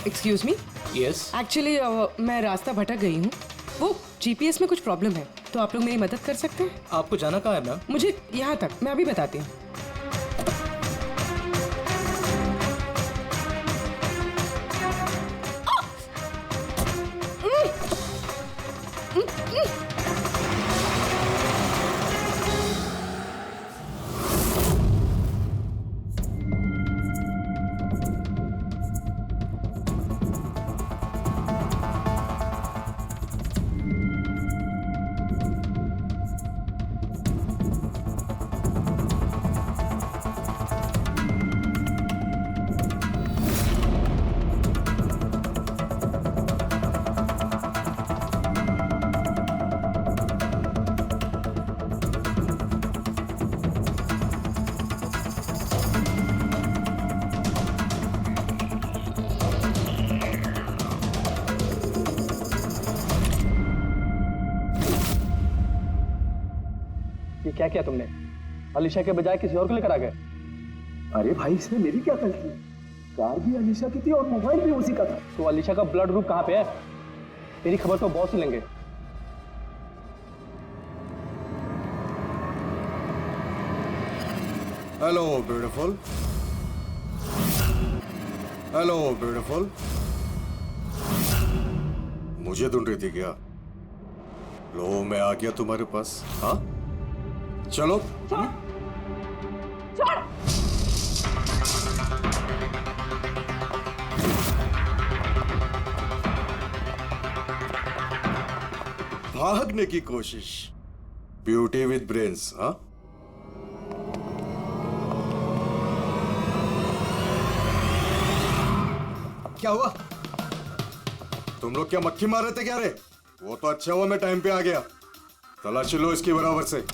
Excuse me. Yes. Actually मैं रास्ता भटक गई हूँ। वो जीपीएस में कुछ प्रॉब्लम है, तो आप लोग मेरी मदद कर सकते हैं? आपको जाना कहाँ है मैम? मुझे यहाँ तक, मैं अभी बताती हूँ। ये क्या किया तुमने? अलीशा के बजाय किसी और को लेकर आ गए? अरे भाई, इसमें मेरी क्या गलती? कार भी अलीशा की थी और मोबाइल भी उसी का था। तो अलीशा का ब्लड ग्रुप कहाँ पे है? तेरी खबर तो बॉस ही लेंगे। Hello beautiful. Hello beautiful. मुझे ढूंढ रही थी क्या? लो, मैं आ गया तुम्हारे पास। हाँ, चलो। छोड़। भागने की कोशिश। Beauty with brains. हाँ, क्या हुआ? तुम लोग क्या मक्खी मार रहे थे क्या रे? वो तो अच्छा हुआ मैं टाइम पे आ गया। तलाशी लो इसकी बराबर से।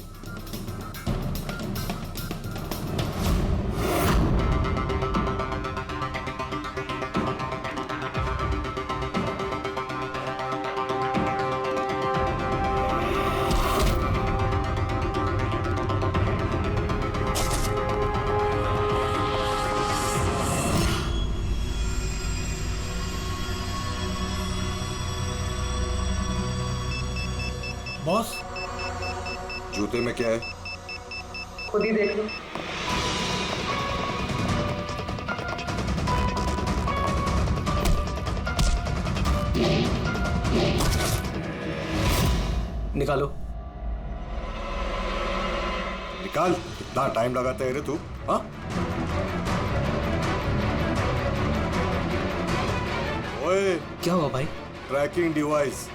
बॉस, जूते में क्या है? खुद ही देख लो। निकालो। निकाल। कितना टाइम लगाता है रे तू? हाँ, ओए, क्या हुआ भाई? Tracking device.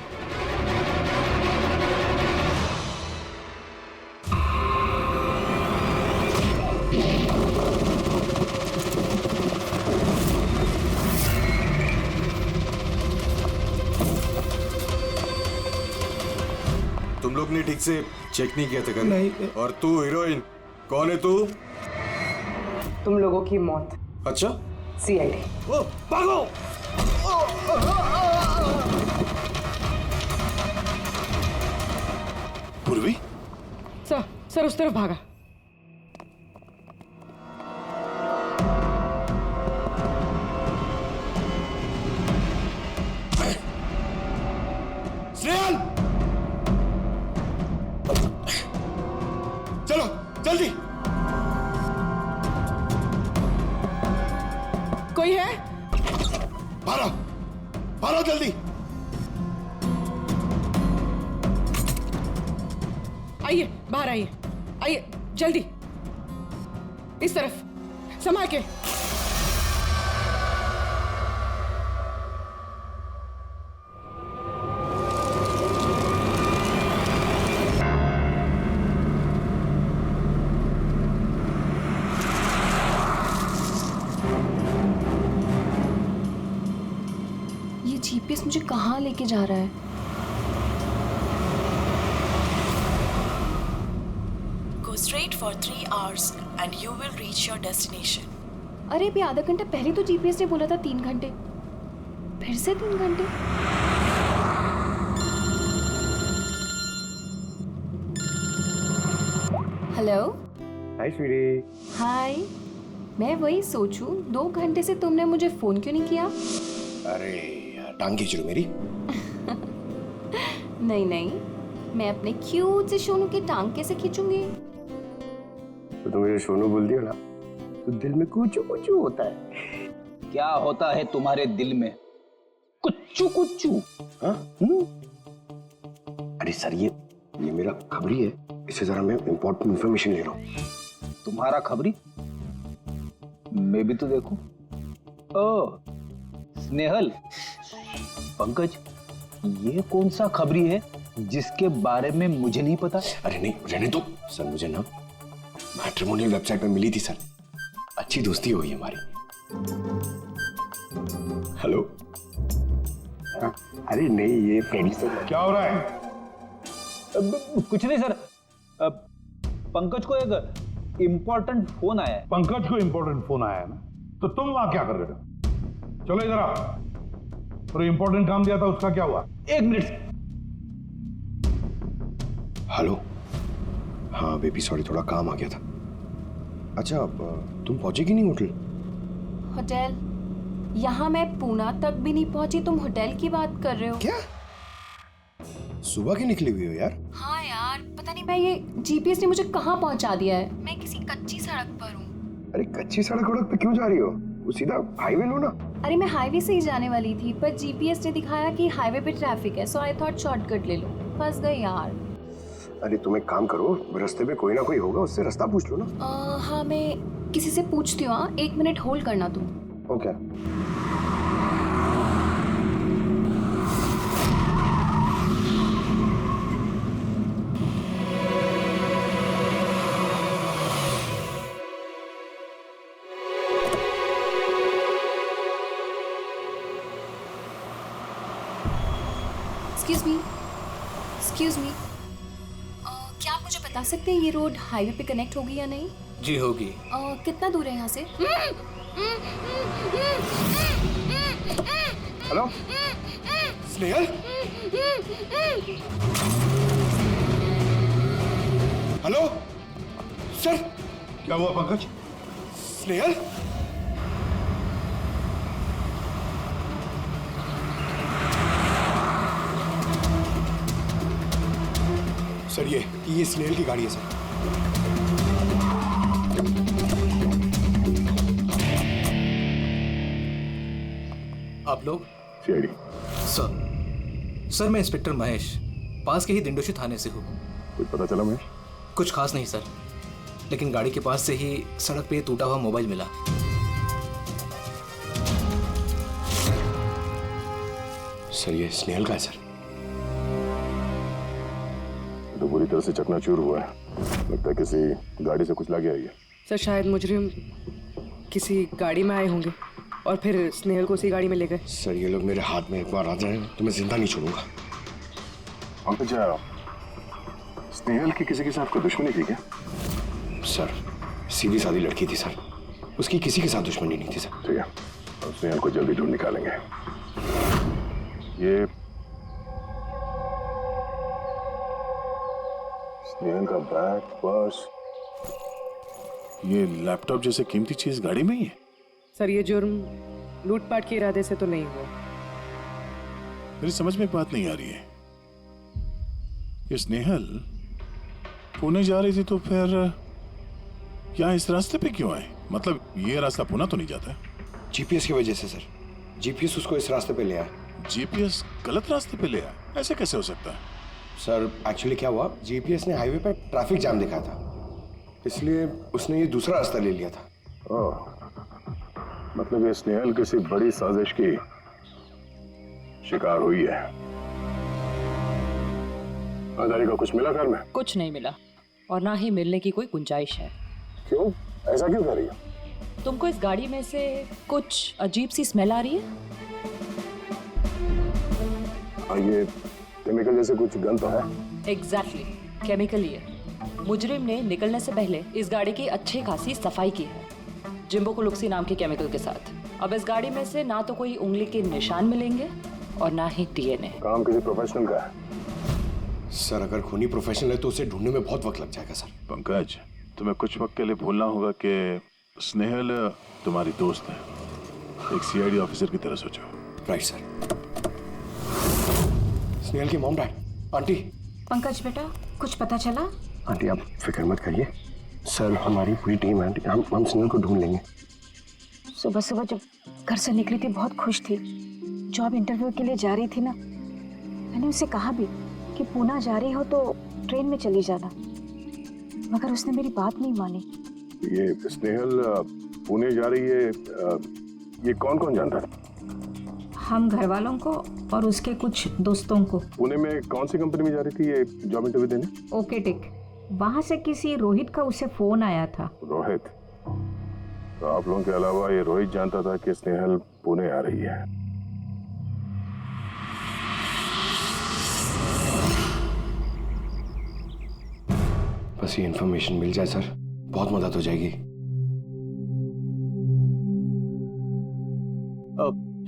तुम लोग ने ठीक से चेक नहीं किया था क्या? नहीं। और तू हीरोइन, कौन है तू? तुम लोगों की मौत। अच्छा, सीआईडी। ओ, भागो! पूर्वी, सर उस तरफ भागा। श्रेयान! चलो जल्दी। कोई है? भारो, भारो जल्दी। आइए, बाहर आइए। आइए जल्दी, इस तरफ, संभाल के। ये जीपीएस मुझे कहाँ लेके जा रहा है? Go straight for 3 hours and you will reach your destination. अरे अभी आधा घंटा पहले तो जीपीएस ने बोला था 3 घंटे, फिर से 3 घंटे। हेलो। हाय स्वीटी। हाय। मैं वही सोचूं 2 घंटे से तुमने मुझे फोन क्यों नहीं किया? अरे यार टांग खींच लो मेरी। नहीं नहीं, मैं अपने क्यूट से सोनू की टांग कैसे खींचूंगी? तो तुम मुझे सोनू बोल दिया ना, तो दिल में कुचू कुचू होता है। क्या होता है तुम्हारे दिल में? कुच्चू कुच्चू। हाँ? अरे सर ये मेरा खबरी है, इससे जरा मैं इंपॉर्टेंट इंफॉर्मेशन ले रहा हूँ। तुम्हारा खबरी? मैं भी तो देखूं। ओ स्नेहल, पंकज, ये कौन सा खबरी है जिसके बारे में मुझे नहीं पता? अरे नहीं रहने दो सर, मुझे ना मैट्रिमोनियल वेबसाइट पे मिली थी सर, अच्छी दोस्ती हुई हमारी। हेलो। हाँ, अरे नहीं ये फ्रेंड सर। क्या हो रहा है? कुछ नहीं सर, पंकज को एक इम्पोर्टेंट फोन आया है। पंकज को इंपॉर्टेंट फोन आया है ना, तो तुम वहां क्या कर रहे थे? चलो इधर आओ। और इंपॉर्टेंट काम दिया था उसका क्या हुआ? एक मिनट। हेलो। हाँ बेबी सॉरी, थोड़ा काम आ गया था। अच्छा अब तुम पहुंचे कि नहीं होटल? होटल? यहाँ मैं पूना तक भी नहीं पहुंची, तुम होटल की बात कर रहे हो? क्या सुबह की निकली हुई हो यार? हाँ यार, पता नहीं मैं ये जीपीएस ने मुझे कहाँ पहुंचा दिया है। मैं किसी कच्ची सड़क पर हूँ। अरे कच्ची सड़क पे क्यों जा रही हो? वो सीधा हाईवे लो ना। अरे मैं हाईवे से ही जाने वाली थी, पर जीपीएस ने दिखाया कि हाईवे पे ट्रैफिक है, सो आई थॉट शॉर्टकट ले लो। फंस गई यार। अरे तुम एक काम करो, रास्ते पे कोई ना कोई होगा, उससे रास्ता पूछ लो ना। हाँ मैं किसी से पूछती हूँ। 1 मिनट होल्ड करना तुम। ओके। एक्सक्यूज मी, क्या आप मुझे बता सकते हैं ये रोड हाईवे पे कनेक्ट होगी या नहीं? जी होगी। कितना दूर है यहाँ से? हेलो स्नेहल। Hello sir. क्या हुआ पंकज? स्नेहल। सर ये स्नेहल की गाड़ी है सर। आप लोग? सीआईडी। सर मैं इंस्पेक्टर महेश, पास के ही दिंडोशी थाने से हूँ। कुछ पता चला महेश? कुछ खास नहीं सर, लेकिन गाड़ी के पास से ही सड़क पे टूटा हुआ मोबाइल मिला। सर ये स्नेहल का है सर। तो पूरी तरह से चकनाचूर हुआ है, लगता है किसी गाड़ी से कुचला गया है। सर शायद मुजरिम किसी गाड़ी में आए होंगे और फिर स्नेहल को उसी गाड़ी में ले गए। सर ये लोग मेरे हाथ में एक बार आ जाए तो मैं जिंदा नहीं छोड़ूंगा। पंकज, स्नेहल की किसी के साथ कोई दुश्मनी थी क्या? सर सीधी सादी लड़की थी सर, उसकी किसी के साथ दुश्मनी नहीं थी सर। ठीक है, हम स्नेहल को जल्दी ढूंढ निकालेंगे। ये स्नेहल का बैग, पर्स, ये लैपटॉप जैसे कीमती चीज गाड़ी में ही है। सर ये जुर्म लूटपाट के इरादे से तो नहीं हुआ। मेरी समझ में एक बात नहीं आ रही है, ये स्नेहल पुणे जा रही थी तो फिर यहाँ इस रास्ते पे क्यों आए? मतलब ये रास्ता पुणे तो नहीं जाता? जीपीएस की वजह से सर, जीपीएस उसको इस रास्ते पे ले आया। जीपीएस गलत रास्ते पे ले आया? ऐसे कैसे हो सकता है? सर एक्चुअली क्या हुआ, जीपीएस ने हाईवे पे ट्रैफिक जाम दिखाया था, इसलिए उसने ये दूसरा रास्ता ले लिया था। ओह, मतलब ये स्नेहल किसी बड़ी साजिश की शिकार हुई है। आधारी का कुछ मिला घर में? कुछ नहीं मिला और ना ही मिलने की कोई गुंजाइश है। क्यों, ऐसा क्यों कर रही है? तुमको इस गाड़ी में से कुछ अजीब सी स्मेल आ रही है? हाँ, ये केमिकल जैसे कुछ गंध तो है। एग्जैक्टली, केमिकल ही है। मुजरिम ने निकलने से पहले इस गाड़ी की अच्छी खासी सफाई की है, जिम्बो कुलुक्सी नाम के केमिकल के साथ। अब इस गाड़ी में से ना तो कोई उंगली के निशान मिलेंगे और ना ही डीएनए। काम किसी प्रोफेशनल का है। सर अगर खूनी प्रोफेशनल है तो उसे ढूंढने में बहुत वक्त लग जाएगा सर। पंकज, तुम्हें कुछ वक्त के लिए भूलना होगा कि स्नेहल तुम्हारी दोस्त है, एक सीआईडी ऑफिसर की तरह सोचो। Right sir. स्नेहल की मॉम डैड। आंटी। पंकज बेटा, कुछ पता चला? आंटी आप फिक्र मत करिए, सर हमारी पूरी टीम है आंटी, हम स्नेहल को ढूंढ लेंगे। सुबह सुबह जब घर से निकली थी बहुत खुश थी, जॉब इंटरव्यू के लिए जा रही थी ना, मैंने उसे कहा भी कि पूना जा रही हो तो ट्रेन में चली जाना, मगर उसने मेरी बात नहीं मानी। ये स्नेहल पुणे जा रही है, ये कौन कौन जानता है? हम घर वालों को और उसके कुछ दोस्तों को। पुणे में कौन सी कंपनी में जा रही थी ये जॉब इंटरव्यू देने? ओके टिक। वहां से किसी रोहित का उसे फोन आया था। रोहित? तो आप लोगों के अलावा ये रोहित जानता था कि स्नेहल पुणे आ रही है। बस ये इन्फॉर्मेशन मिल जाए सर, बहुत मदद हो जाएगी।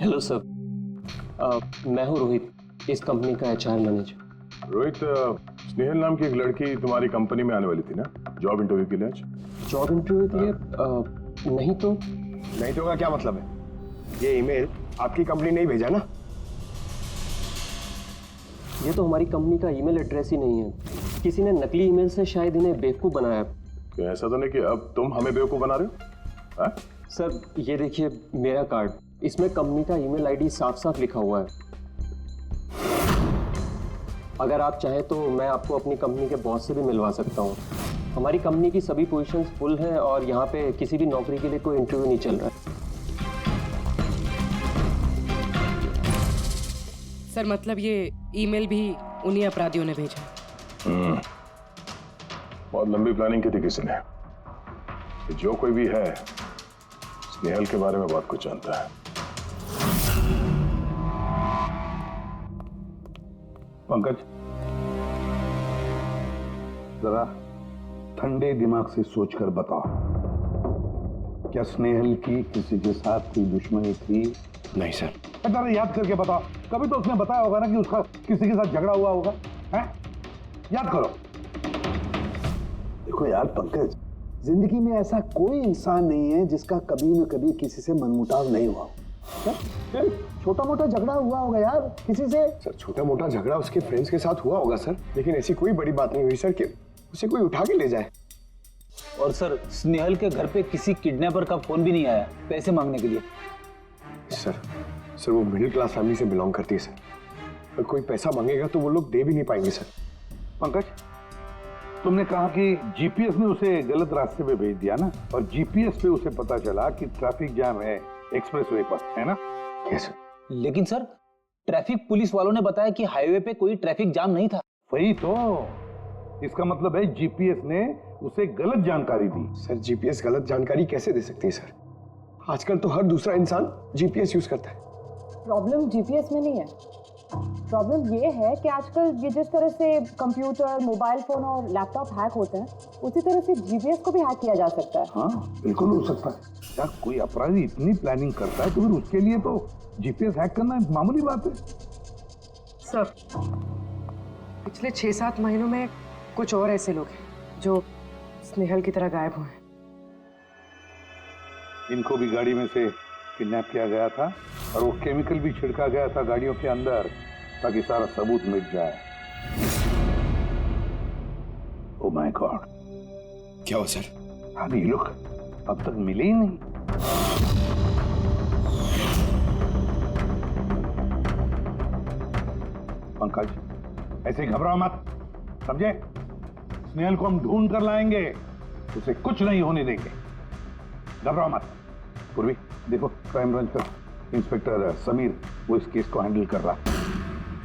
हेलो सर, मैं हूँ रोहित, इस कंपनी का HR मैनेजर। रोहित, स्नेहल नाम की एक लड़की तुम्हारी कंपनी में आने वाली थी ना जॉब इंटरव्यू के लिए आज? जॉब इंटरव्यू के लिए? नहीं तो। नहीं तो का क्या मतलब है? ये ईमेल आपकी कंपनी ने ही भेजा ना? ये तो हमारी कंपनी का ईमेल एड्रेस ही नहीं है, किसी ने नकली ईमेल से शायद इन्हें बेवकूफ़ बनाया। क्या ऐसा तो नहीं कि अब तुम हमें बेवकूफ़ बना रहे हो? हाँ? सर ये देखिए मेरा कार्ड, इसमें कंपनी का ईमेल आईडी साफ साफ लिखा हुआ है। अगर आप चाहें तो मैं आपको अपनी कंपनी के बॉस से भी मिलवा सकता हूँ। हमारी कंपनी की सभी पोजीशंस फुल हैं और यहाँ पे किसी भी नौकरी के लिए कोई इंटरव्यू नहीं चल रहा है। सर मतलब ये ईमेल भी उन्हीं अपराधियों ने भेजा। बहुत लंबी प्लानिंग की थी किसी ने। जो कोई भी है स्नेहल के बारे में बहुत कुछ जानता है। पंकज, जरा ठंडे दिमाग से सोचकर बताओ, क्या स्नेहल की किसी के साथ कोई दुश्मनी थी? नहीं सर। जरा याद करके बताओ, कभी तो उसने बताया होगा ना कि उसका किसी के साथ झगड़ा हुआ होगा, हैं? याद करो। देखो यार पंकज, जिंदगी में ऐसा कोई इंसान नहीं है जिसका कभी न कभी किसी से मनमुटाव नहीं हुआ। छोटा मोटा झगड़ा हुआ होगा यार किसी से। सर छोटा मोटा झगड़ा उसके फ्रेंड्स के साथ हुआ होगा सर, लेकिन ऐसी कोई बड़ी बात नहीं हुई सर कि उसे कोई उठा के ले जाए। और सर स्नेहल के घर पे किसी किडनैपर का फोन भी नहीं आया पैसे मांगने के लिए। सर वो मिडिल क्लास फैमिली से बिलोंग करती है सर, अगर कोई पैसा मांगेगा तो वो लोग दे भी नहीं पाएंगे सर। पंकज, तुमने कहा कि जीपीएस ने उसे गलत रास्ते पे भेज दिया ना, और जीपीएस पे उसे पता चला कि ट्रैफिक जाम है एक्सप्रेसवे पर, है ना? यस। लेकिन सर ट्रैफिक पुलिस वालों ने बताया कि हाईवे पे कोई ट्रैफिक जाम नहीं था। वही तो, इसका मतलब है जीपीएस ने उसे गलत जानकारी दी। सर जीपीएस गलत जानकारी कैसे दे सकती है सर? आजकल तो हर दूसरा इंसान जीपीएस यूज करता है। प्रॉब्लम जीपीएस में नहीं है, प्रॉब्लम ये है कि आजकल ये जिस तरह से कंप्यूटर, मोबाइल फोन और लैपटॉप हैक होते हैं, उसी तरह से जीपीएस को भी हैक किया जा सकता है। हाँ बिल्कुल हो सकता है। क्या कोई अपराधी इतनी प्लानिंग करता है तो फिर उसके लिए तो जीपीएस हैक करना एक मामूली बात है। सर पिछले 6-7 महीनों में कुछ और ऐसे लोग हैं जो स्नेहल की तरह गायब हुए हैं। इनको भी गाड़ी में से किडनैप किया गया था और वो केमिकल भी छिड़का गया था गाड़ियों के अंदर ताकि सारा सबूत मिट जाए। ओह माय गॉड, क्या हुआ सर? अभी ये लोग अब तक मिले ही नहीं। पंकज ऐसे घबराओ मत, समझे? स्नेहल को हम ढूंढ कर लाएंगे, उसे कुछ नहीं होने देंगे, घबराओ मत। पूर्वी देखो, क्राइम ब्रांच का इंस्पेक्टर समीर वो इस केस को हैंडल कर रहा है।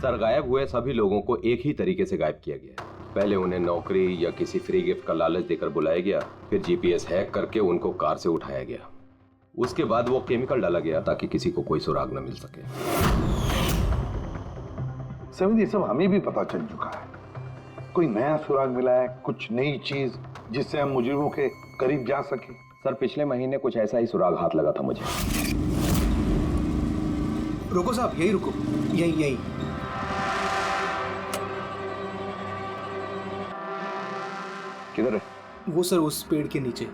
सर गायब हुए सभी लोगों को एक ही तरीके से गायब किया गया है। पहले उन्हें नौकरी या किसी फ्री गिफ्ट का लालच देकर बुलाया गया, फिर जीपीएस हैक करके उनको कार से उठाया गया, उसके बाद वो केमिकल डाला गया ताकि किसी को कोई सुराग न मिल सके। समीर ये सब हमें भी पता चल चुका है, कोई नया सुराग मिला है, कुछ नई चीज जिससे हम मुजरिमों के करीब जा सके। सर पिछले महीने कुछ ऐसा ही सुराग हाथ लगा था मुझे। रुको साहब, यही रुको, यही किधर है? वो सर उस पेड़ के नीचे।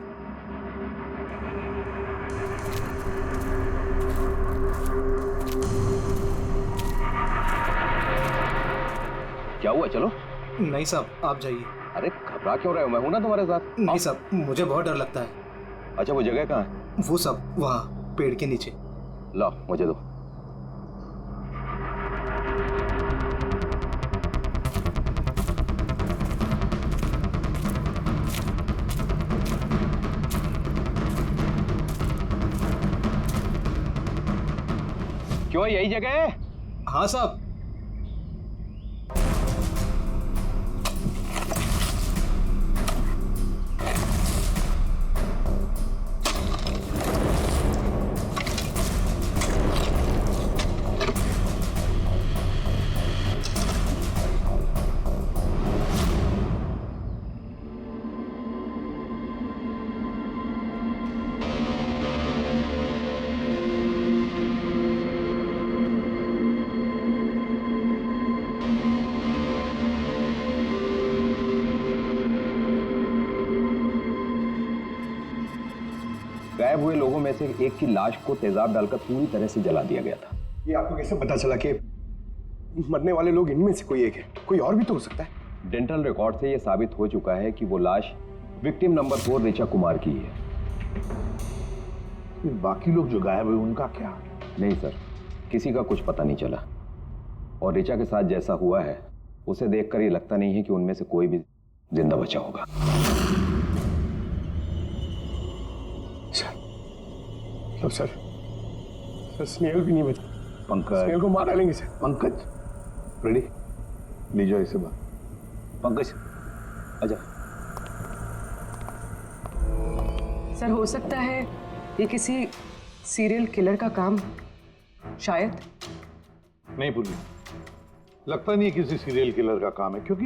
क्या हुआ? चलो। नहीं साहब, आप जाइए। अरे घबरा क्यों रहे हो? मैं हूं ना तुम्हारे साथ। नहीं साहब, मुझे बहुत डर लगता है। अच्छा, वो जगह कहाँ है? वो साहब वहाँ पेड़ के नीचे। लो मुझे दो। क्यों, यही जगह है? हाँ साहब। गायब हुए लोगों में से एक की लाश को तेजाब डालकर पूरी तरह से जला दिया गया था। ये आपको कैसे पता चला कि मरने वाले लोग इनमें से कोई एक है? कोई और भी तो हो सकता है। डेंटल रिकॉर्ड से यह साबित हो चुका है कि वो लाश विक्टिम नंबर 4 ऋचा कुमार की है। बाकी लोग जो गायब हुए उनका क्या? नहीं सर, किसी का कुछ पता नहीं चला। और ऋचा के साथ जैसा हुआ है उसे देखकर ये लगता नहीं है कि उनमें से कोई भी जिंदा बचा होगा। तो सर स्नेहल भी नहीं बचा। पंकज, स्नेहल को मार डालेंगे सर। पंकज रेडी, ले जाओ इसे बाहर। पंकज आजा। सर हो सकता है ये किसी सीरियल किलर का काम, शायद। नहीं पूर्वी, लगता नहीं है किसी सीरियल किलर का काम है, क्योंकि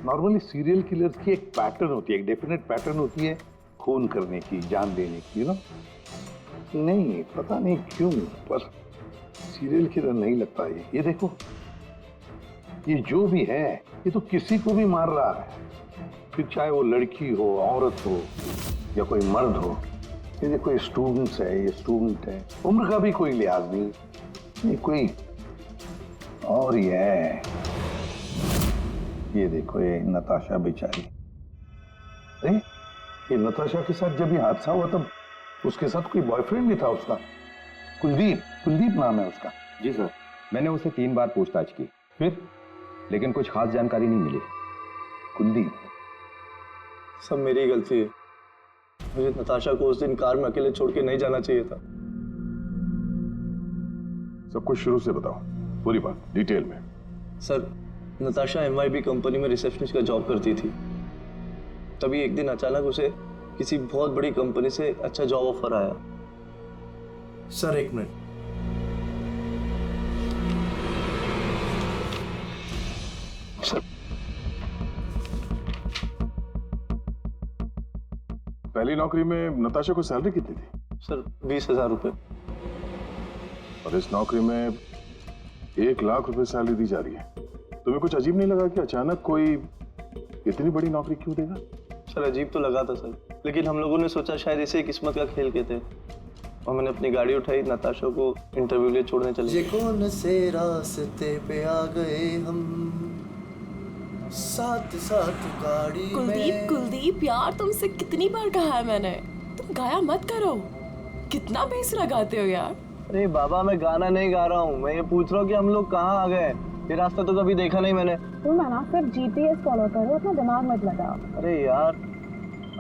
नॉर्मली सीरियल किलर्स की एक पैटर्न होती है, एक डेफिनेट पैटर्न होती है खून करने की, जान देने की, ना। नहीं पता नहीं क्यों, पर सीरियल किलर नहीं लगता ये देखो, ये जो भी है ये तो किसी को भी मार रहा है, फिर चाहे वो लड़की हो, औरत हो या कोई मर्द हो। ये देखो, ये स्टूडेंट्स है, ये स्टूडेंट है, उम्र का भी कोई लिहाज नहीं, ये कोई और ही है। ये देखो, ये नताशा बेचारी। अरे ये नताशा के साथ जब ये हादसा हुआ तब उसके साथ कोई बॉयफ्रेंड भी था उसका, कुलदीप नाम है उसका। जी सर, मैंने उसे 3 बार पूछताछ की, फिर लेकिन कुछ खास जानकारी नहीं मिली। कुलदीप? सब मेरी गलती है, मुझे नताशा को उस दिन कार में अकेले छोड़ के नहीं जाना चाहिए था। सब कुछ शुरू से बताओ, पूरी बात डिटेल में। सर, नताशा MYB कंपनी में रिसेप्शनिस्ट का जॉब करती थी। तभी एक दिन अचानक उसे किसी बहुत बड़ी कंपनी से अच्छा जॉब ऑफर आया। सर एक मिनट। सर, पहली नौकरी में नताशा को सैलरी कितनी थी? सर 20,000 रुपए। और इस नौकरी में 1 लाख रुपए सैलरी दी जा रही है। तुम्हें कुछ अजीब नहीं लगा कि अचानक कोई इतनी बड़ी नौकरी क्यों देगा? सर अजीब तो लगा था सर, लेकिन हम लोगों ने सोचा शायद इसे किस्मत का खेल कहते हैं, और मैंने अपनी गाड़ी उठाई, नताशा को इंटरव्यू के लिए छोड़ने चले। ये कौन से रास्ते पे आ गए हम, साथ साथ गाड़ी में। कुलदीप यार, तुमसे कितनी बार कहा है मैंने, तुम गाया मत करो, कितना बेसुरा गाते हो यार। अरे बाबा, मैं गाना नहीं गा रहा हूँ, मैं ये पूछ रहा हूँ कि हम लोग कहाँ आ गए। ये रास्ता तो कभी देखा नहीं मैंने। तुम ना सिर्फ GPS फॉलो करो, अपना दिमाग मत लगाओ। अरे यार,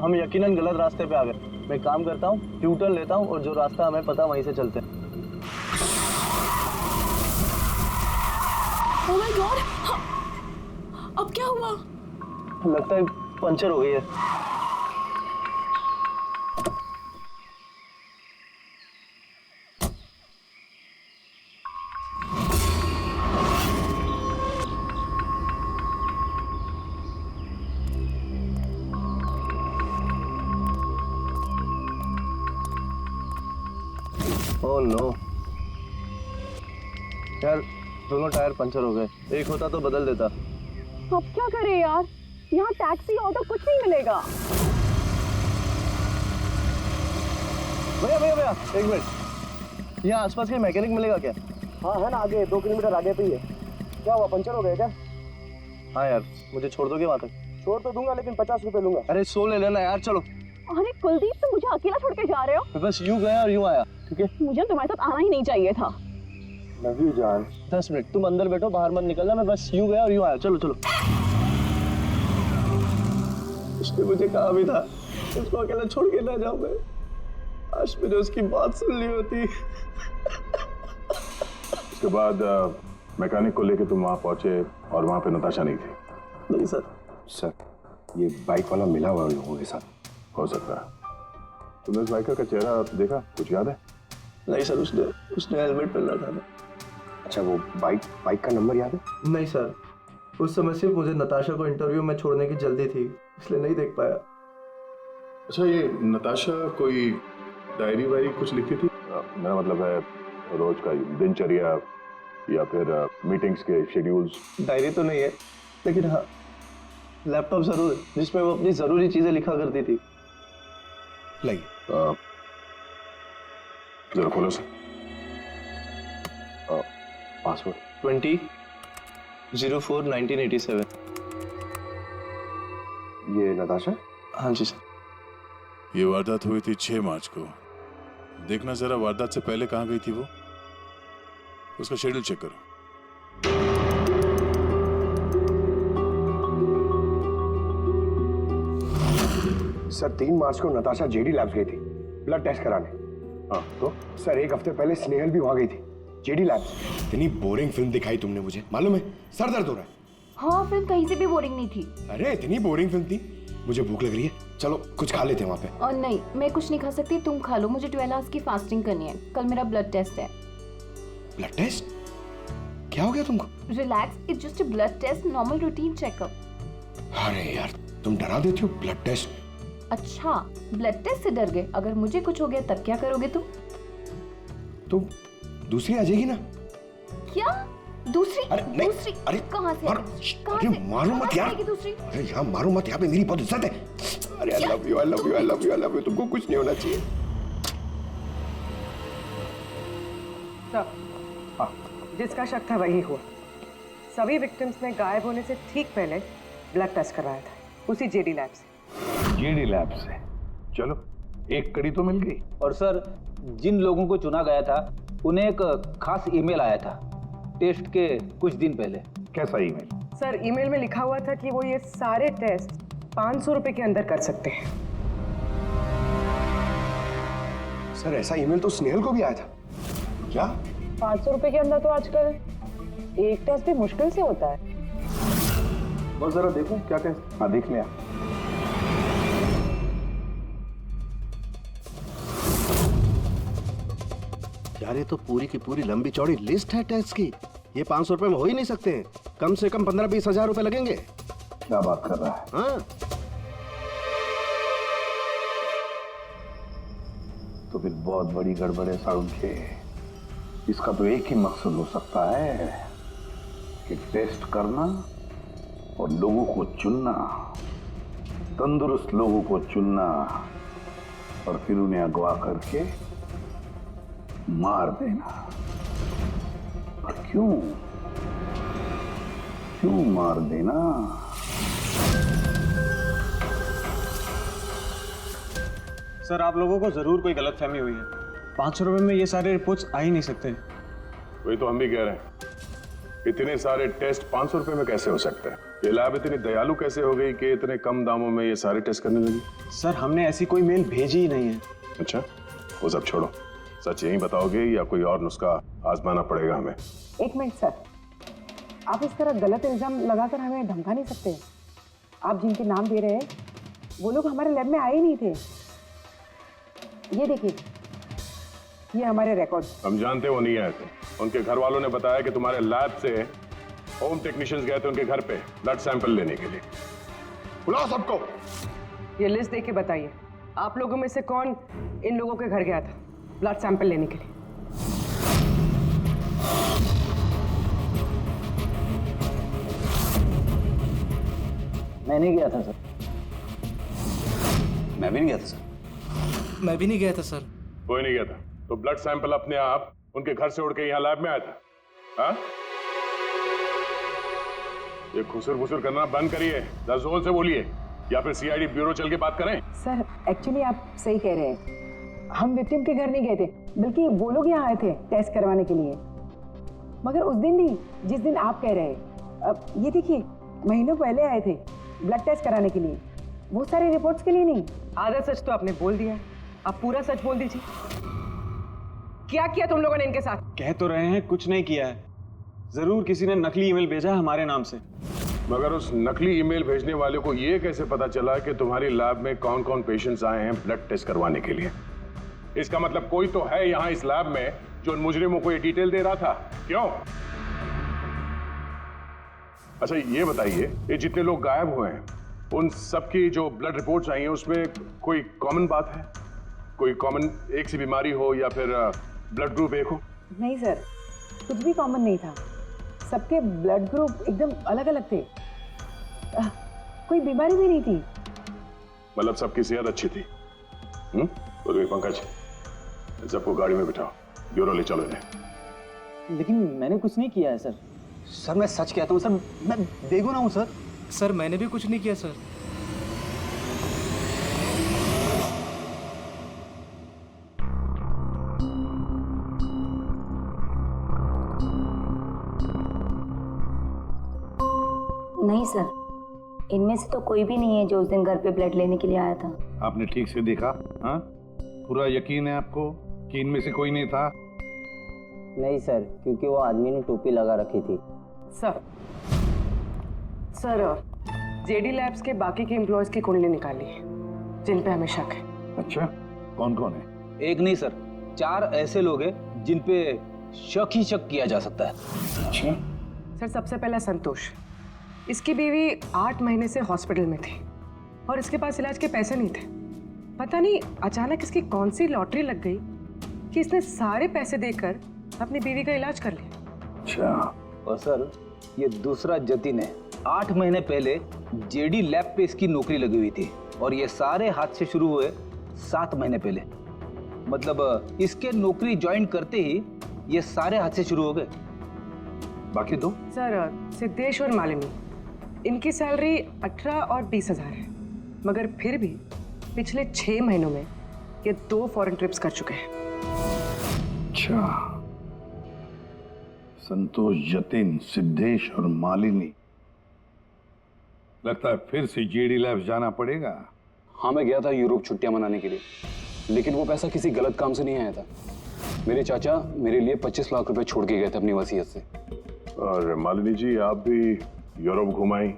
हम यकीनन गलत रास्ते पे आ गए। मैं काम करता हूँ, ट्यूटर लेता हूँ और जो रास्ता हमें पता वहीं से चलते हैं। ओह माय गॉड, अब क्या हुआ? लगता है पंचर हो गई है। ओह नो यार, दोनों टायर पंचर हो गए। एक होता तो बदल देता। अब क्या करें यार, यहाँ टैक्सी ऑटो कुछ नहीं मिलेगा। भैया भैया भैया, एक मिनट, यहाँ आसपास के मैकेनिक मिलेगा क्या? हाँ है ना, आगे 2 किलोमीटर आगे पे ही है। क्या हुआ, पंचर हो गया क्या? हाँ यार, मुझे छोड़ दोगे वहाँ तक? छोड़ तो दूंगा लेकिन 50 रुपए लूंगा। अरे 100 ले लेना यार, चलो। अरे कुलदीप, तुम मुझे अकेला छोड़ के जा रहे हो? मैं बस यूं गया और यूं आया, ठीक है? मुझे तुम्हारे साथ आना ही नहीं चाहिए था। लव यू जान। 10 मिनट तुम अंदर बैठो, बाहर मत निकलना, मैं बस यूं गया और यूं आया। चलो चलो। उसने मुझे कहा भी था उसको अकेला छोड़ के ना जाऊं मैं। आज मैंने उसकी बात सुन ली होती। उसके बाद मैकेनिक को लेके तुम वहां पहुंचे और वहां पे नताशा नहीं थी? नहीं सर। सर, ये बाइक वाला मिला हुआ उन लोगों के साथ। हो सकता है। तुमने उस बाइकर का चेहरा देखा, कुछ याद है? नहीं सर, उसने हेलमेट पहना था ना। अच्छा, वो बाइक का नंबर याद है? नहीं सर, उस समय सिर्फ मुझे नताशा को इंटरव्यू में छोड़ने की जल्दी थी, इसलिए नहीं देख पाया। अच्छा, ये नताशा कोई डायरी वायरी कुछ लिखती थी? मेरा मतलब है रोज का दिनचर्या या फिर मीटिंग्स के शेड्यूल्स। डायरी तो नहीं है, लेकिन हाँ लैपटॉप जरूर है जिसमें वो अपनी जरूरी चीजें लिखा करती थी। लाइए जरा खोलो सर। पासवर्ड 20/04/1987। ये नताशा? हाँ जी सर। ये वारदात हुई थी 6 मार्च को। देखना जरा वारदात से पहले कहाँ गई थी वो, उसका शेड्यूल चेक करो। सर 3 मार्च को नताशा जेडी लैब्स गई थी ब्लड टेस्ट कराने। हाँ तो? सर 1 हफ्ते पहले स्नेहल भी वहां गई थी जेडी लैब्स। इतनी बोरिंग फिल्म दिखाई तुमने मुझे, मालूम है? सर दर्द हो रहा है। हाँ, फिल्म कहीं से भी बोरिंग नहीं थी। अरे इतनी बोरिंग फिल्म थी। मुझे भूख लग रही है, चलो कुछ खा लेते हैं वहाँ पे। और नहीं, मैं कुछ नहीं खा सकती, तुम खा लो। मुझे 12 आवर्स की फास्टिंग करनी है, कल मेरा ब्लड टेस्ट है। Blood test? क्या हो गया तुमको? Relax, it's just a blood test, normal routine checkup. अरे यार, तुम डरा देती हो। Blood test? अच्छा, ब्लड टेस्ट से डर गए? अगर मुझे कुछ हो गया तब क्या करोगे तुम? तुम दूसरी आ जाएगी ना? क्या दूसरी? अरे नहीं, दूसरी? अरे कहाँ से? अरे मारो मत यार। दूसरी? अरे यहाँ मारो मत, यहाँ पे मेरी बहुत इज्जत है। अरे I love you, I love you, I love you, I love you. तुमको कुछ नहीं होना चाहिए। सर, जिसका शक था वही हुआ। सभी विक्टिम्स ने गायब होने से ठीक पहले ब्लड टेस्ट करवाया था, उसी जेडी लैब से। जेडी लैब से? चलो, एक कड़ी तो मिल गई। और सर, जिन लोगों को चुना गया था उन्हें एक खास ईमेल आया था टेस्ट के कुछ दिन पहले। कैसा ईमेल? सर, ईमेल में लिखा हुआ था कि वो ये सारे टेस्ट 500 रुपए के अंदर कर सकते हैं। सर ऐसा ईमेल तो स्नेहल को भी आया था। क्या 500 रुपए के अंदर तो आजकल एक टेस्ट भी मुश्किल से होता है। बस जरा देखो क्या टेस्ट। हाँ देख लिया। यार ये तो पूरी की पूरी लंबी चौड़ी लिस्ट है टेस्ट की। ये 500 रुपए में हो ही नहीं सकते। कम से कम 15-20 हजार रुपए लगेंगे। क्या बात कर रहा है? हाँ, तो फिर बहुत बड़ी गड़बड़ है सारुण के। इसका तो एक ही मकसद हो सकता है कि टेस्ट करना और लोगों को चुनना, तंदुरुस्त लोगों को चुनना और फिर उन्हें अगवा करके मार देना। और क्यों मार देना? सर, आप लोगों को जरूर कोई गलतफहमी हुई है। 500 रुपए में ये सारे रिपोर्ट्स आ ही नहीं सकते। वही तो हम भी कह रहे हैं। इतने सारे टेस्ट 500 रुपए में कैसे हो सकते हैं? ये लैब इतनी दयालु कैसे हो गई कि इतने कम दामों में ये सारे टेस्ट करने लगी? सर, हमने ऐसी कोई मेल भेजी ही नहीं है। अच्छा, वो सब छोड़ो, सच यही बताओगे या कोई और नुस्खा आजमाना पड़ेगा हमें? एक मिनट सर, आप इस तरह गलत इल्जाम लगाकर हमें धमका नहीं सकते। आप जिनके नाम दे रहे हैं वो लोग हमारे लैब में आए ही नहीं थे। ये देखिए, ये हमारे रिकॉर्ड्स। हम जानते वो नहीं आए थे। उनके घर वालों ने बताया कि तुम्हारे लैब से होम टेक्नीशियंस गए थे उनके घर पे ब्लड सैंपल लेने के लिए। बुलाओ सबको। ये लिस्ट देके बताइए, आप लोगों में से कौन इन लोगों के घर गया था ब्लड सैंपल लेने के लिए? मैं नहीं गया था सर। मैं भी नहीं गया था सर। मैं भी नहीं गया था सर। कोई नहीं गया था तो ब्लड सैंपल अपने आप उनके घर से उड़ के यहाँ लैब में आया था? हाँ? ये खुसुर फुसुर करना बंद करिए, दस जोर से बोलिए, या फिर सीआईडी ब्यूरो चल के बात करें। सर एक्चुअली आप सही कह रहे हैं, हम विक्टिम के घर नहीं गए थे, बल्कि वो लोग यहाँ आए थे टेस्ट करवाने के लिए। मगर उस दिन नहीं जिस दिन आप कह रहे हैं। अब ये देखिए, महीनों पहले आए थे ब्लड टेस्ट कराने के लिए, वो सारे रिपोर्ट्स के लिए नहीं। आधा सच तो आपने बोल दिया है, अब पूरा सच बोल दीजिए। क्या किया तुम लोगों ने इनके साथ? कह तो रहे हैं कुछ नहीं किया है, जरूर किसी ने नकली ईमेल भेजा है हमारे नाम से। मगर उस नकली ईमेल भेजने वाले को ये कैसे पता चला कि तुम्हारी लैब में कौन कौन पेशेंट्स आए हैं ब्लड टेस्ट करवाने के लिए? इसका मतलब कोई तो है यहाँ इस लैब में जो उन मुजरिमों को ये डिटेल दे रहा था, क्यों? अच्छा ये बताइए, ये जितने लोग गायब हुए हैं उन सबकी जो ब्लड रिपोर्ट्स आई हैं उसमें कोई कॉमन बात है? कोई कॉमन एक सी बीमारी हो या फिर ब्लड ग्रुप एक हो? नहीं सर, कुछ भी कॉमन नहीं था, सबके ब्लड ग्रुप एकदम अलग अलग थे। कोई बीमारी भी नहीं थी। मतलब सबकी सेहत अच्छी थी। तो पंकज, सबको गाड़ी में बिठाओ, ब्यूरो ले चलो इन्हें। लेकिन मैंने कुछ नहीं किया है सर। सर मैं सच कहता हूँ सर, मैं बेगुनाह हूँ सर। सर मैंने भी कुछ नहीं किया सर। नहीं सर, इनमें से तो कोई भी नहीं है जो उस दिन घर पे ब्लड लेने के लिए आया था। आपने ठीक से देखा? हाँ, पूरा यकीन है आपको कि इनमें से कोई नहीं था? नहीं सर, क्योंकि वो आदमी ने टोपी लगा रखी थी। सर जेडी लैब्स के बाकी के एम्प्लॉयज की कुंडली निकाली है जिन पे हमें शक है। अच्छा, कौन कौन है? एक नहीं सर, 4 ऐसे लोग हैं जिन पे शक ही शक किया जा सकता है। अच्छा सर, सबसे पहला संतोष, इसकी बीवी 8 महीने से हॉस्पिटल में थी और इसके पास इलाज के पैसे नहीं थे। पता नहीं अचानक इसकी कौन सी लॉटरी लग गई कि इसने सारे पैसे देकर अपनी बीवी का इलाज कर लिया। अच्छा। और सर ये दूसरा जतिन है, 8 महीने पहले जेडी लैब पे इसकी नौकरी लगी हुई थी और ये सारे हादसे शुरू हुए 7 महीने पहले। मतलब इसके नौकरी ज्वाइन करते ही ये सारे हादसे शुरू हो गए। बाकी दो? सर सिद्धेश और मालिनी, इनकी सैलरी 18 और 20 हजार है, मगर फिर भी पिछले 6 महीनों में ये 2 फॉरेन ट्रिप्स कर चुके हैं। अच्छा, संतोष, जतिन, सिद्धेश और मालिनी, लगता है फिर से जेडी लैब्स जाना पड़ेगा। हाँ, मैं गया था यूरोप छुट्टियां मनाने के लिए, लेकिन वो पैसा किसी गलत काम से नहीं आया था। मेरे चाचा मेरे लिए 25 लाख रुपए छोड़ के गए थे अपनी वसीयत से। और मालिनी जी, आप भी यूरोप घुमाई,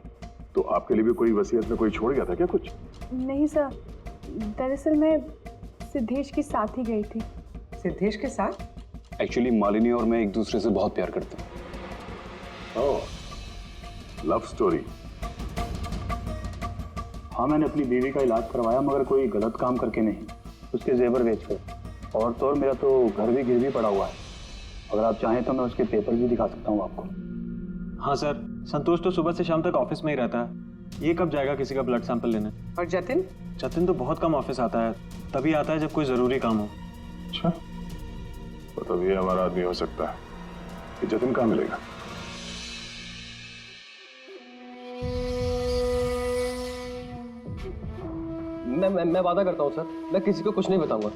तो आपके लिए भी कोई वसीयत में कोई छोड़ गया था क्या कुछ? नहीं सर, दरअसल मैं सिद्धेश के साथ ही गई थी। सिद्धेश के साथ? एक्चुअली मालिनी और मैं एक दूसरे से बहुत प्यार करते हैं। ओह, लव स्टोरी। हाँ, मैंने अपनी बीवी का इलाज करवाया, मगर कोई गलत काम करके नहीं, उसके जेवर बेचकर। और तो और मेरा तो घर भी गिरवी पड़ा हुआ है, अगर आप चाहें तो मैं उसके पेपर भी दिखा सकता हूँ आपको। हाँ सर, संतोष तो सुबह से शाम तक ऑफिस में ही रहता है, ये कब जाएगा किसी का ब्लड सैंपल लेने? और जतिन? जतिन तो बहुत कम ऑफिस आता है, तभी आता है जब कोई जरूरी काम हो। अच्छा, तो तब ये हमारा आदमी हो सकता है। ये जतिन कहाँ मिलेगा? मैं वादा करता हूँ सर, मैं किसी को कुछ नहीं बताऊंगा,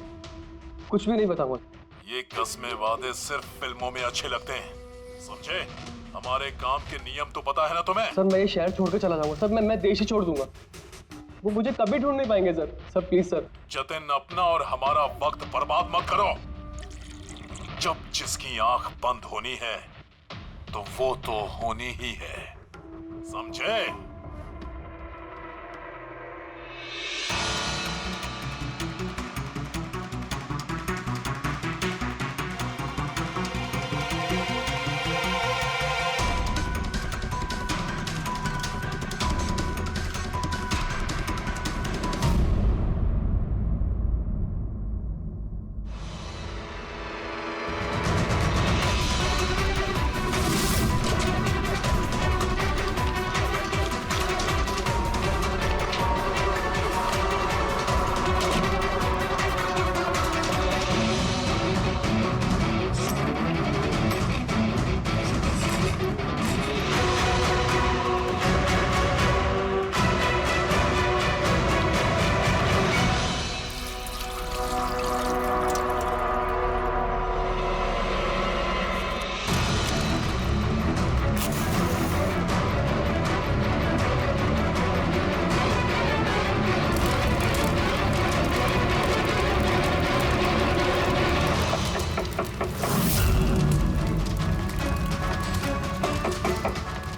कुछ भी नहीं बताऊंगा। ये कस्में वादे सिर्फ फिल्मों में अच्छे लगते हैं, समझे? हमारे काम के नियम तो पता है ना तुम्हें? सर मैं ये शहर छोड़ के चला जाऊंगा सर, मैं देश ही छोड़ दूंगा, वो मुझे कभी ढूंढ नहीं पाएंगे सर प्लीज सर। जतिन, अपना और हमारा वक्त बर्बाद मत करो। जब जिसकी आंख बंद होनी है तो वो तो होनी ही है, समझे?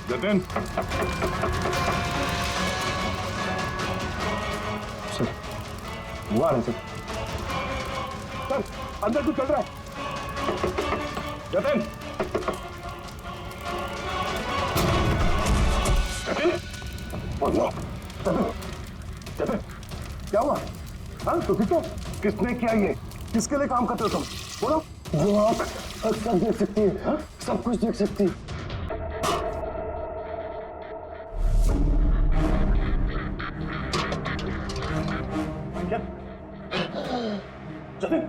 जतिन, सर वो आ रहे सर। सर अंदर कुछ चल रहा है। जतिन, जतिन, जतिन, क्या हुआ? हाँ तो ठीक हो? किसने किया ये? किसके लिए काम करते हो तुम? बोलो। वो आँख सब देख सकती है। हाँ? सब कुछ देख सकती है। जतिन,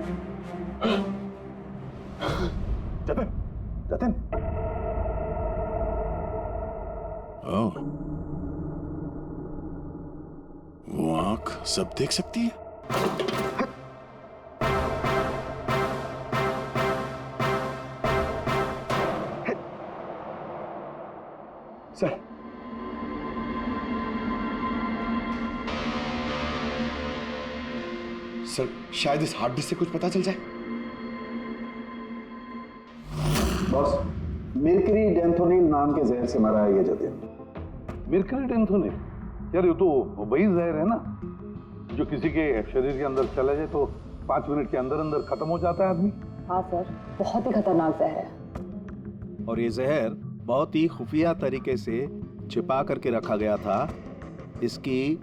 जतिन, जतिन। ओह, वो आंख सब देख सकती है? सर, सर शायद इस हार्ड डिस्क से कुछ पता चल जाए। बॉस, मिर्करी डेंथोनिल नाम के जहर से मरा है ये जतिन। मिर्करी डेंथोनिल? यार ये तो वही जहर है ना जो किसी के शरीर के अंदर चला जाए तो 5 मिनट के अंदर अंदर खत्म हो जाता है आदमी। हाँ सर, बहुत ही खतरनाक जहर है। और ये जहर बहुत ही खुफिया तरीके से छिपा करके रखा गया था इसकी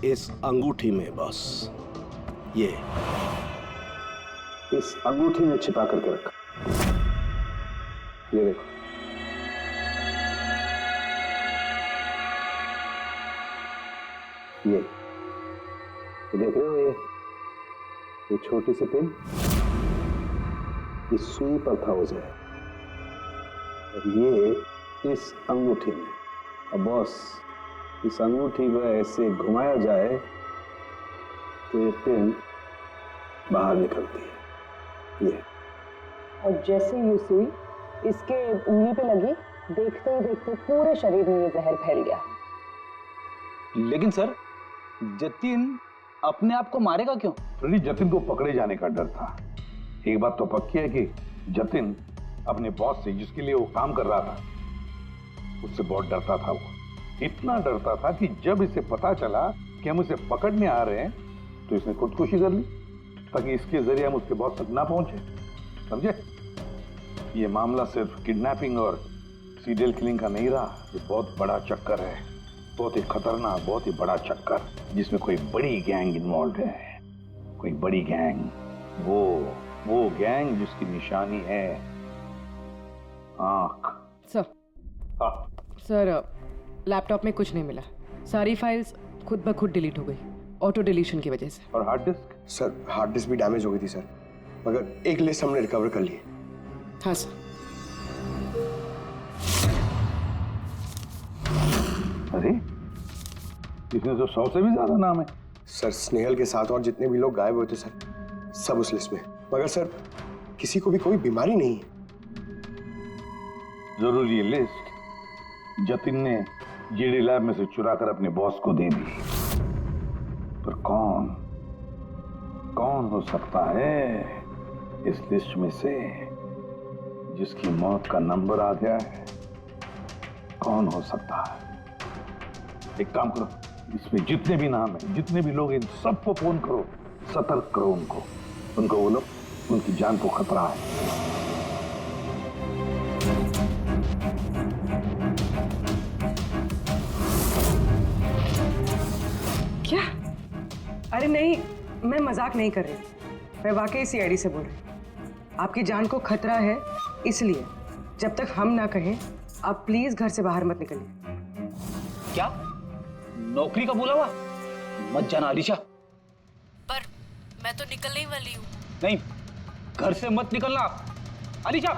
इस अंगूठी में बॉस। ये इस अंगूठी में छिपा करके रखा। ये देखो। ये देख रहे हो? ये छोटी सी पिन, इस सुई पर था वो जहर, और ये इस अंगूठी में। अब बॉस, इस अंगूठी को ऐसे घुमाया जाए तो ये पिन बाहर निकलती है। ये और जैसे ये सुई इसके उंगली पे लगी, देखते ही देखते पूरे शरीर में ये जहर फैल गया। लेकिन सर, जतिन अपने आप को मारेगा क्यों? फ्रेडी, जतिन को पकड़े जाने का डर था। एक बात तो पक्की है कि जतिन अपने बॉस से, जिसके लिए वो काम कर रहा था, उससे बहुत डरता था। वो इतना डरता था कि जब इसे पता चला कि हम उसे पकड़ने आ रहे हैं तो इसने खुदकुशी कर ली ताकि इसके जरिए हम उसके बॉस तक ना पहुंचे। समझे? ये मामला सिर्फ किडनैपिंग और सीरियल किलिंग का नहीं रहा, ये बहुत बड़ा चक्कर है, बहुत ही खतरनाक, बहुत ही बड़ा चक्कर, जिसमें कोई बड़ी गैंग इन्वॉल्व है। कोई बड़ी गैंग, वो गैंग जिसकी निशानी है आंख। सर, सर लैपटॉप में कुछ नहीं मिला। सारी फाइल्स खुद ब खुद डिलीट हो गई, ऑटो डिलीशन की वजह से। और hard disk? Sir hard disk भी डैमेज हो गई थी सर, मगर एक लिस्ट हमने रिकवर कर ली है। हाँ सर। अरे इसमें तो 100 से भी ज्यादा नाम है। सर स्नेहल के साथ और जितने भी लोग गायब हुए थे सर, सब उस लिस्ट में। मगर सर किसी को भी कोई बीमारी नहीं है। जरूर ये लिस्ट जतिन ने जीडी लैब में से चुरा कर अपने बॉस को दे दी, पर कौन हो सकता है इस लिस्ट में से जिसकी मौत का नंबर आ गया है? कौन हो सकता है? एक काम करो, इसमें जितने भी नाम है, जितने भी लोग हैं, सबको फोन करो, सतर्क करो उनको बोलो उनकी जान को खतरा है। क्या? अरे नहीं, मैं मजाक नहीं कर रही, मैं वाकई सीआईडी से बोल रही हूँ। आपकी जान को खतरा है, इसलिए जब तक हम ना कहें आप प्लीज घर से बाहर मत निकलिए। क्या नौकरी का बोला हुआ? मत जाना अलीशा। पर मैं तो निकलने ही वाली हूँ। नहीं, घर से मत निकलना। Alisha,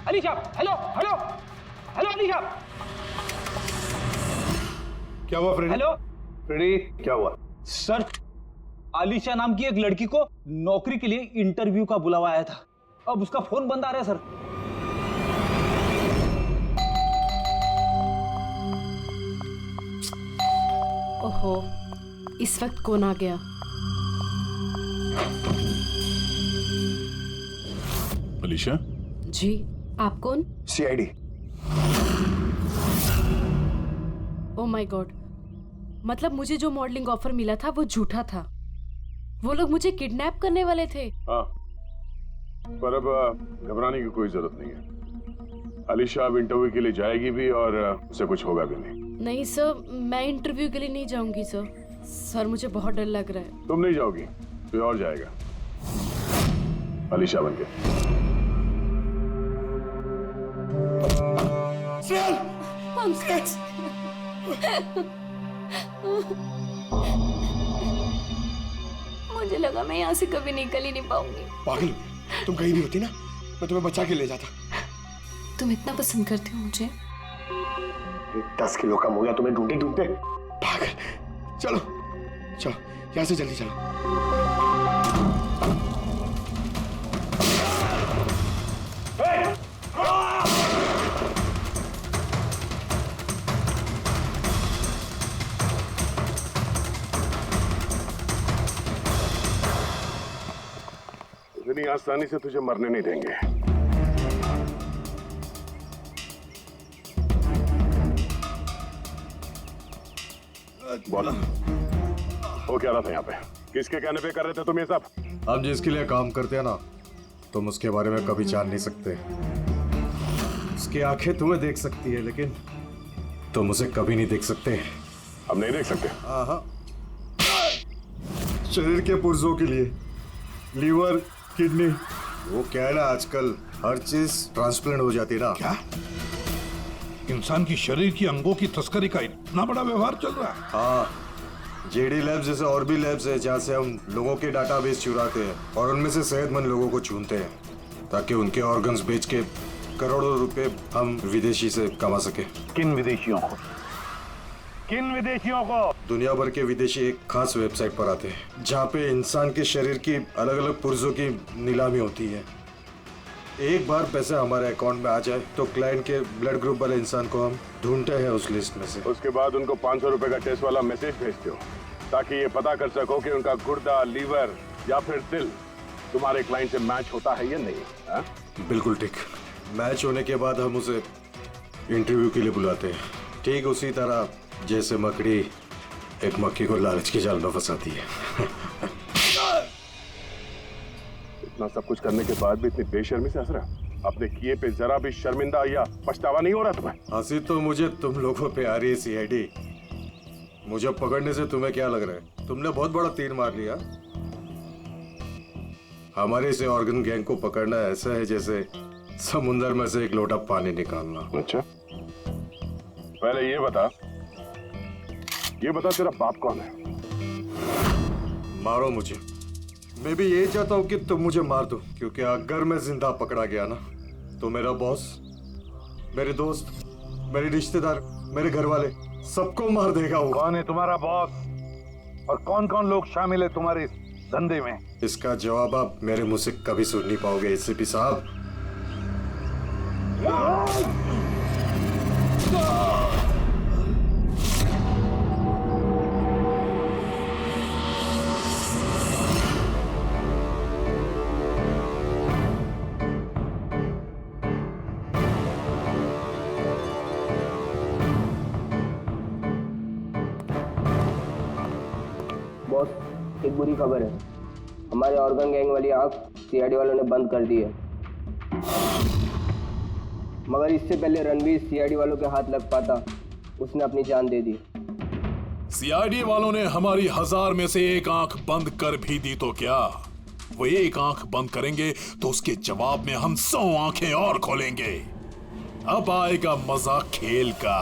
Alisha, hello hello hello Alisha. क्या हुआ फ्रेडी? हेलो फ्रेडी, क्या हुआ? सर, आलिशा नाम की एक लड़की को नौकरी के लिए इंटरव्यू का बुलावा आया था। अब उसका फोन बंद आ रहा है सर। ओहो, इस वक्त कौन आ गया? अलीशा? जी, आप कौन? सीआईडी। ओह माय गॉड, मतलब मुझे जो मॉडलिंग ऑफर मिला था वो झूठा था। वो लोग मुझे किडनैप करने वाले थे। हाँ, पर अब घबराने की कोई जरूरत नहीं है। अलीशा अब इंटरव्यू के लिए जाएगी भी और उसे कुछ होगा भी नहीं। नहीं सर, मैं इंटरव्यू के लिए नहीं जाऊंगी सर। सर मुझे बहुत डर लग रहा है। तुम नहीं जाओगी, कोई और जाएगा, अलीशा बनके। पंकज, मुझे लगा मैं यहाँ से कभी निकल ही नहीं पाऊंगी। पागल, तुम कहीं भी होती ना, मैं तुम्हें बचा के ले जाता। तुम इतना पसंद करते हो मुझे? 10 किलो कम हो गया तुम्हें ढूंढते ढूंढते। पागल, चलो चलो यहाँ से जल्दी चलो। इतनी आसानी से तुझे मरने नहीं देंगे। बोलो, वो क्या रहा था यहाँ पे? किसके कहने पे कर रहे थे तुम ये सब? हम जिसके लिए काम करते हैं ना, तुम उसके बारे में कभी जान नहीं सकते। उसकी आंखें तुम्हें देख सकती है, लेकिन तुम उसे कभी नहीं देख सकते। हम नहीं देख सकते? हाँ, शरीर के पुर्जों के लिए लीवर, किडनी, वो क्या है ना, आजकल हर चीज ट्रांसप्लांट हो जाती है ना। क्या इंसान की शरीर की अंगों की तस्करी का इतना बड़ा व्यवहार चल रहा है? हाँ, जेडी लैब्स जैसे और भी लैब्स है जहाँ से हम लोगों के डाटाबेस चुराते हैं और उनमें से सेहतमंद लोगों को चुनते हैं ताकि उनके ऑर्गन्स बेच के करोड़ों रुपए हम विदेशी से कमा सके। किन विदेशियों को? किन विदेशियों को? दुनिया भर के विदेशी एक खास वेबसाइट पर आते हैं जहाँ पे इंसान के शरीर की अलग अलग पुर्जों की नीलामी होती है। एक बार पैसा हमारे अकाउंट में आ जाए तो क्लाइंट के ब्लड ग्रुप वाले इंसान को हम ढूंढते हैं उस लिस्ट में से। उसके बाद उनको 500 रुपए का टेस्ट वाला मैसेज भेजते हो ताकि ये पता कर सको कि उनका गुर्दा, लीवर या फिर दिल तुम्हारे क्लाइंट से मैच होता है या नहीं। हा? बिल्कुल ठीक। मैच होने के बाद हम उसे इंटरव्यू के लिए बुलाते हैं, ठीक उसी तरह जैसे मकड़ी एक मक्खी को लालच के जाल में फंसाती है। इतना सब कुछ करने के बाद भी इतनी बेशर्मी से हंस रहा? अपने किए पे जरा भी शर्मिंदा या पछतावा नहीं हो रहा तुम्हें? हंसी तो मुझे तुम लोगों पे आ रही है सीआईडी। मुझे पकड़ने से तुम्हें क्या लग रहा है? तुमने बहुत बड़ा तीर मार लिया। हमारे से ऑर्गन गैंग को पकड़ना ऐसा है जैसे समुंदर में से एक लोटा पानी निकालना। अच्छा, पहले ये बता तेरा बाप कौन है? मारो मुझे। मैं भी यही चाहता हूँ कि तुम मुझे मार दो, क्योंकि अगर मैं जिंदा पकड़ा गया ना तो मेरा बॉस, मेरे दोस्त, मेरे रिश्तेदार, मेरे घर वाले सबको मार देगा वो। कौन है तुम्हारा बॉस और कौन कौन लोग शामिल है तुम्हारे इस धंधे में? इसका जवाब आप मेरे मुंह से कभी सुन नहीं पाओगे एसीपी साहब। बॉस, एक बुरी खबर है। हमारे ऑर्गन गैंग वाली आंख सीआईडी वालों ने बंद कर दी है। मगर इससे पहले रणवीर सीआईडी वालों के हाथ लग पाता, उसने अपनी जान दे दी। सीआईडी वालों ने हमारी 1000 में से एक आंख बंद कर भी दी तो क्या? वो एक आंख बंद करेंगे तो उसके जवाब में हम 100 आंखें और खोलेंगे। अब आएगा मजा खेल का।